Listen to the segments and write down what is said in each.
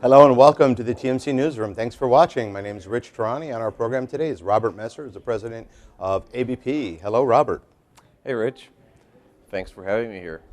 Hello and welcome to the TMC Newsroom. Thanks for watching. My name is Rich Tehrani. On our program today is Robert Messer, who's the president of ABP. Hello, Robert. Hey, Rich. Thanks for having me here.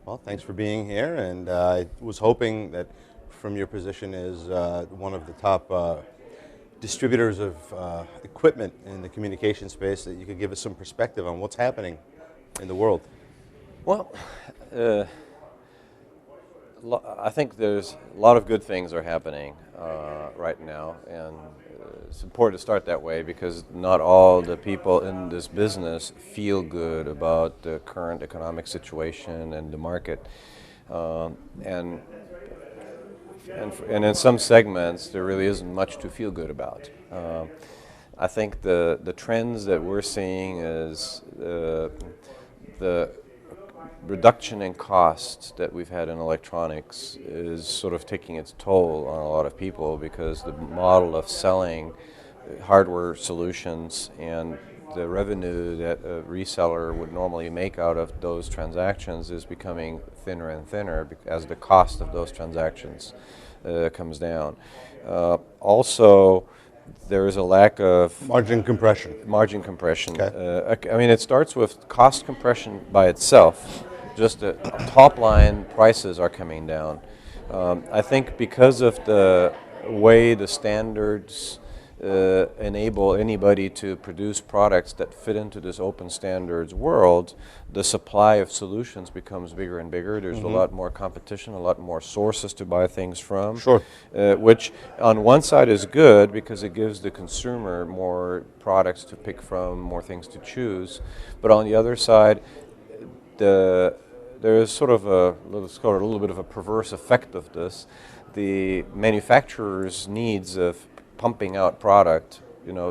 Well, thanks for being here, and I was hoping that from your position as one of the top distributors of equipment in the communication space that you could give us some perspective on what's happening in the world. Well, I think there's a lot of good things are happening right now, and it's important to start that way because not all the people in this business feel good about the current economic situation and the market, and in some segments there really isn't much to feel good about. I think the trends that we're seeing is the reduction in costs that we've had in electronics is sort of taking its toll on a lot of people because the model of selling hardware solutions and the revenue that a reseller would normally make out of those transactions is becoming thinner and thinner as the cost of those transactions comes down. Also, there is a lack of Margin compression. Okay. I mean, it starts with cost compression by itself. Just the top line prices are coming down. I think because of the way the standards enable anybody to produce products that fit into this open standards world, the supply of solutions becomes bigger and bigger. There's a lot more competition, a lot more sources to buy things from. Sure. Which on one side is good because it gives the consumer more products to pick from, more things to choose. But on the other side, there is sort of a little bit of a perverse effect of this. The manufacturer's needs of pumping out product,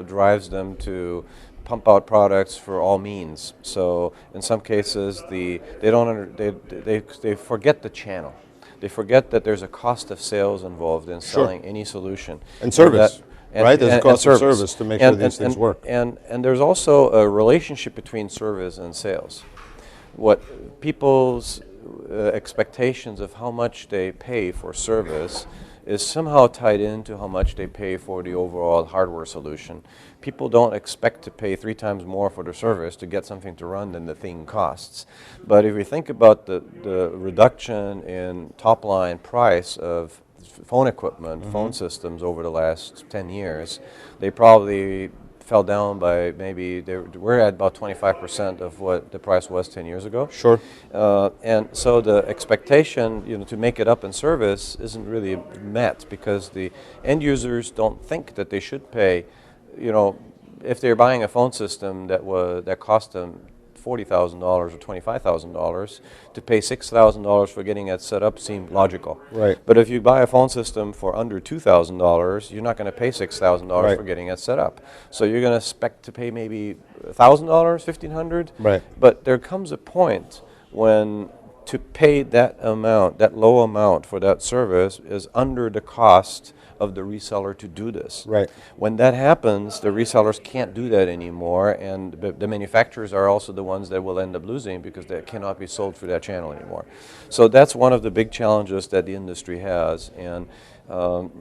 drives them to pump out products for all means. So in some cases, they forget the channel. They forget that there's a cost of sales involved in selling any solution. And service. Right? There's a cost of service to make sure these things work. And there's also a relationship between service and sales. What people's expectations of how much they pay for service is somehow tied into how much they pay for the overall hardware solution. People don't expect to pay 3 times more for the service to get something to run than the thing costs. But if we think about the reduction in top line price of phone equipment, phone systems over the last 10 years, they probably fell down by we're at about 25% of what the price was 10 years ago. Sure. And so the expectation, to make it up in service isn't really met because the end users don't think that they should pay, if they're buying a phone system that cost them $40,000 or $25,000, to pay $6,000 for getting it set up seemed logical. Right. But if you buy a phone system for under $2,000, you're not going to pay $6,000 for getting it set up. So you're going to expect to pay maybe $1,000, $1,500. Right. But there comes a point when to pay that amount, that low amount for that service, is under the cost of the reseller to do this. Right. When that happens, the resellers can't do that anymore, and the manufacturers are also the ones that will end up losing because they cannot be sold through that channel anymore. So that's one of the big challenges that the industry has, and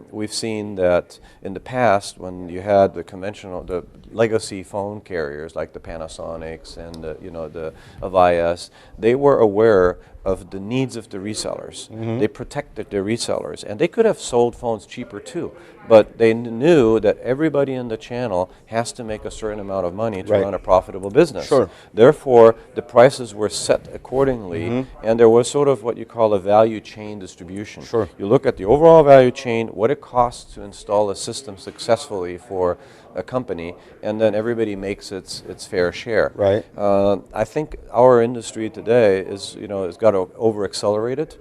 we've seen that in the past when you had the legacy phone carriers like the Panasonics and the Avayas, they were aware of the needs of the resellers. They protected their resellers, and they could have sold phones cheaper too, but they knew that everybody in the channel has to make a certain amount of money to run a profitable business. Sure. Therefore, the prices were set accordingly, and there was sort of what you call a value chain distribution. Sure. You look at the overall value chain, what it costs to install a system successfully for a company, and then everybody makes its fair share. Right. I think our industry today has got over-accelerated,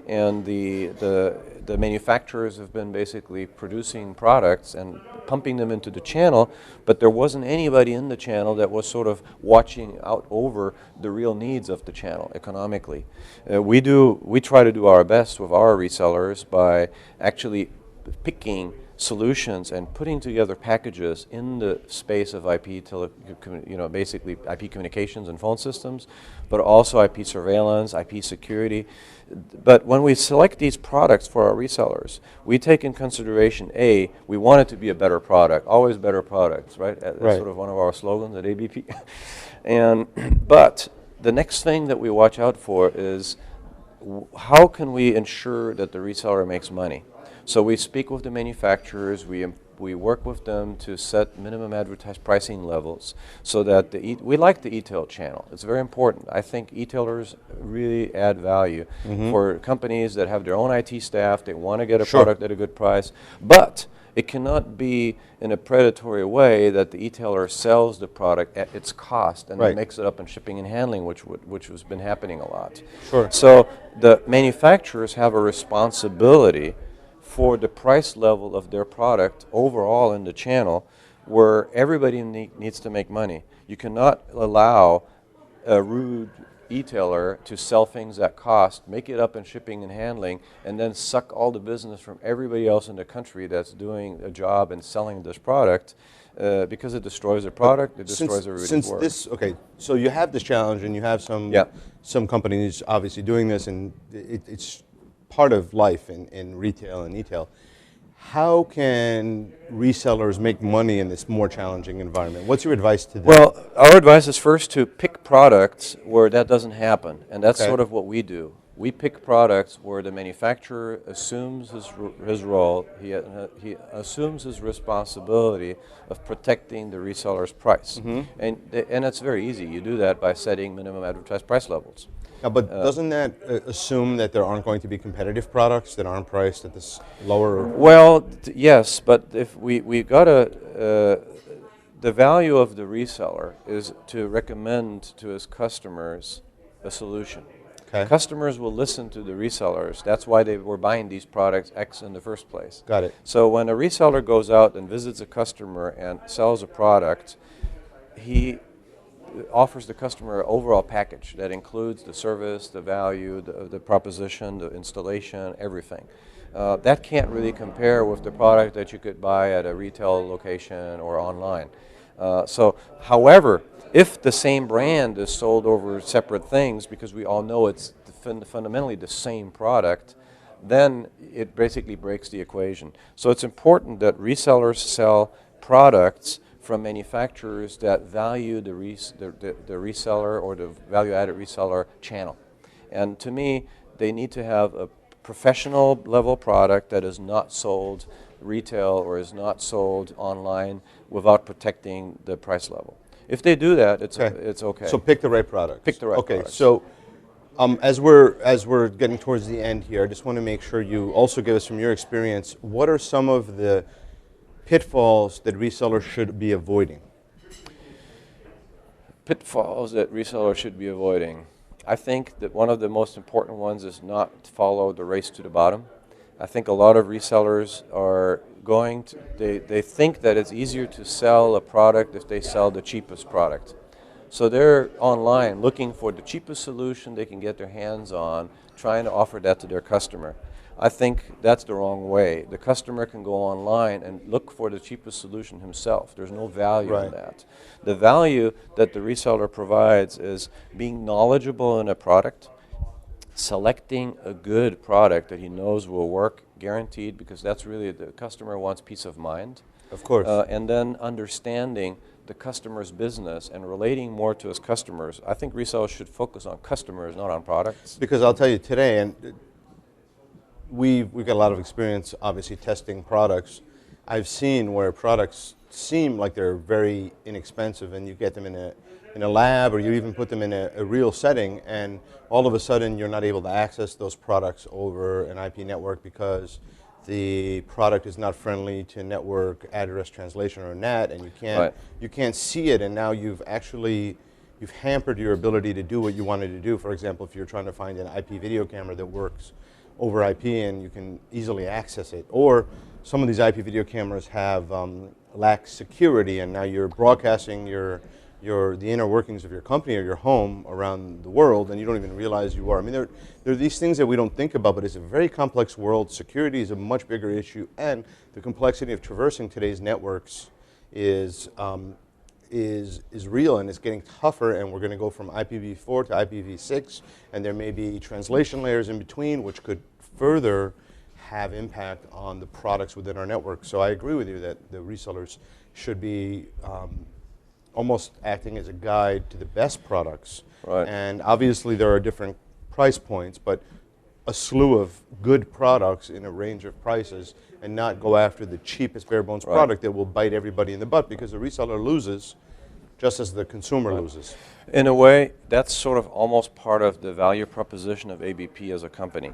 and the manufacturers have been basically producing products and pumping them into the channel, but there wasn't anybody in the channel that was sort of watching out over the real needs of the channel economically. We try to do our best with our resellers by actually picking solutions and putting together packages in the space of basically IP communications and phone systems, but also IP surveillance, IP security. But when we select these products for our resellers, we take in consideration, A, we want it to be a better product, always better products, right? That's sort of one of our slogans at ABP. But the next thing that we watch out for is how can we ensure that the reseller makes money? So we speak with the manufacturers, we work with them to set minimum advertised pricing levels so that we like the e-tail channel. It's very important. I think e-tailers really add value for companies that have their own IT staff, they want to get a product at a good price, but it cannot be in a predatory way that the e-tailer sells the product at its cost and then makes it up in shipping and handling, which has been happening a lot. So the manufacturers have a responsibility for the price level of their product overall in the channel, where everybody needs to make money. You cannot allow a rude e-tailer to sell things at cost, make it up in shipping and handling, and then suck all the business from everybody else in the country that's doing a job and selling this product, because it destroys the product, it destroys everybody's work. So you have this challenge, and you have some companies obviously doing this, and it's part of life in retail and e-tail. How can resellers make money in this more challenging environment? What's your advice to them? Well, our advice is first to pick products where that doesn't happen, and that's sort of what we do. We pick products where the manufacturer assumes his role, he assumes his responsibility of protecting the reseller's price. And it's very easy. You do that by setting minimum advertised price levels. But doesn't that assume that there aren't going to be competitive products that aren't priced at this lower? Well, yes, but if we got the value of the reseller is to recommend to his customers a solution. Customers will listen to the resellers. That's why they were buying these products X in the first place. Got it. So when a reseller goes out and visits a customer and sells a product, he offers the customer an overall package that includes the service, the value, the proposition, the installation, everything. That can't really compare with the product that you could buy at a retail location or online. However, if the same brand is sold over separate things, because we all know it's fundamentally the same product, then it basically breaks the equation. So it's important that resellers sell products from manufacturers that value the reseller or the value-added reseller channel. And to me, they need to have a professional level product that is not sold retail or is not sold online without protecting the price level. If they do that, it's okay. So pick the right product. Pick the right product. So as we're getting towards the end here, I just want to make sure you also give us, from your experience, what are some of the pitfalls that resellers should be avoiding? Pitfalls that resellers should be avoiding. I think that one of the most important ones is not to follow the race to the bottom. I think a lot of resellers are they think that it's easier to sell a product if they sell the cheapest product. So they're online looking for the cheapest solution they can get their hands on, trying to offer that to their customer. I think that's the wrong way. The customer can go online and look for the cheapest solution himself. There's no value in that. The value that the reseller provides is being knowledgeable in a product, selecting a good product that he knows will work, guaranteed, because that's really, the customer wants peace of mind. Of course. And then understanding the customer's business and relating more to his customers. I think resellers should focus on customers, not on products. Because I'll tell you today, and we've got a lot of experience, obviously, testing products. I've seen where products seem like they're very inexpensive, and you get them in a lab, or you even put them in a real setting, and all of a sudden you're not able to access those products over an IP network because the product is not friendly to network address translation or NAT, and you can't see it, and now you've hampered your ability to do what you wanted to do. For example, if you're trying to find an IP video camera that works over IP and you can easily access it, or some of these IP video cameras lack security, and now you're broadcasting your the inner workings of your company or your home around the world, and you don't even realize you are. I mean, there are these things that we don't think about, but it's a very complex world. Security is a much bigger issue, and the complexity of traversing today's networks is real, and it's getting tougher, and we're going to go from IPv4 to IPv6, and there may be translation layers in between, which could further have impact on the products within our network. So I agree with you that the resellers should be almost acting as a guide to the best products. Right. And obviously there are different price points, but a slew of good products in a range of prices, and not go after the cheapest bare bones product that will bite everybody in the butt, because the reseller loses just as the consumer loses. In a way, that's sort of almost part of the value proposition of ABP as a company.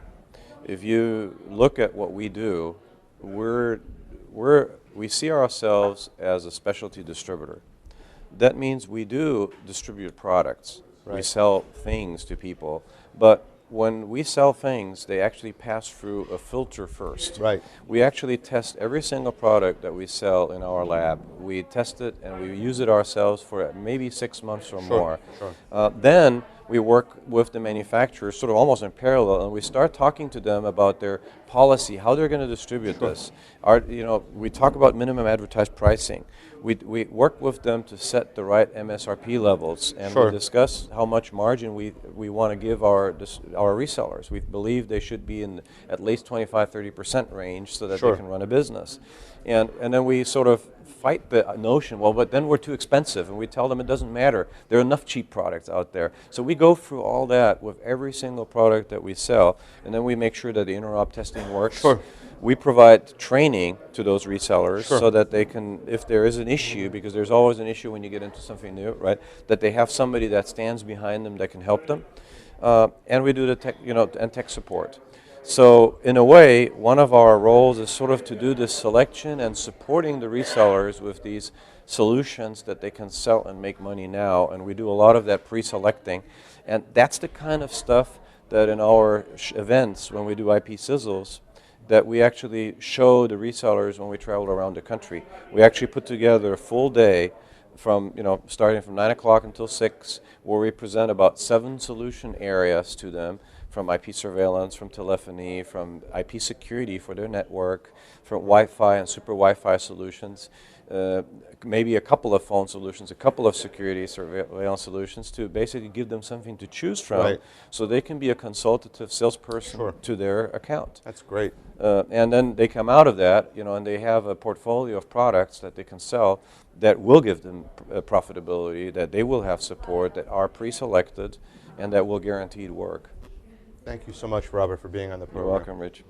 If you look at what we do, we see ourselves as a specialty distributor. That means we do distribute products. Right. We sell things to people, but when we sell things, they actually pass through a filter first. Right. We actually test every single product that we sell in our lab. We test it and we use it ourselves for maybe 6 months or more. Sure. Then we work with the manufacturers sort of almost in parallel, and we start talking to them about their policy, how they're going to distribute this. We talk about minimum advertised pricing. We work with them to set the right MSRP levels, and we discuss how much margin we want to give our resellers. We believe they should be in at least 25-30% range so that they can run a business. And then we sort of fight the notion, well, but then we're too expensive, and we tell them it doesn't matter. There are enough cheap products out there. So we go through all that with every single product that we sell, and then we make sure that the interop testing works. Sure. We provide training to those resellers so that they can, if there is an issue, because there's always an issue when you get into something new, right, that they have somebody that stands behind them that can help them. And we do the tech, and tech support. So in a way, one of our roles is sort of to do this selection and supporting the resellers with these solutions that they can sell and make money now. And we do a lot of that pre-selecting. And that's the kind of stuff that in our events, when we do IP sizzles, that we actually show the resellers when we travel around the country. We actually put together a full day from, starting from 9 o'clock until 6, where we present about 7 solution areas to them, from IP surveillance, from telephony, from IP security for their network, from Wi-Fi and super Wi-Fi solutions, maybe a couple of phone solutions, a couple of security surveillance solutions, to basically give them something to choose from, so they can be a consultative salesperson to their account. That's great. And then they come out of that, and they have a portfolio of products that they can sell that will give them profitability, that they will have support, that are pre-selected, and that will guaranteed work. Thank you so much, Robert, for being on the program. You're welcome, Rich.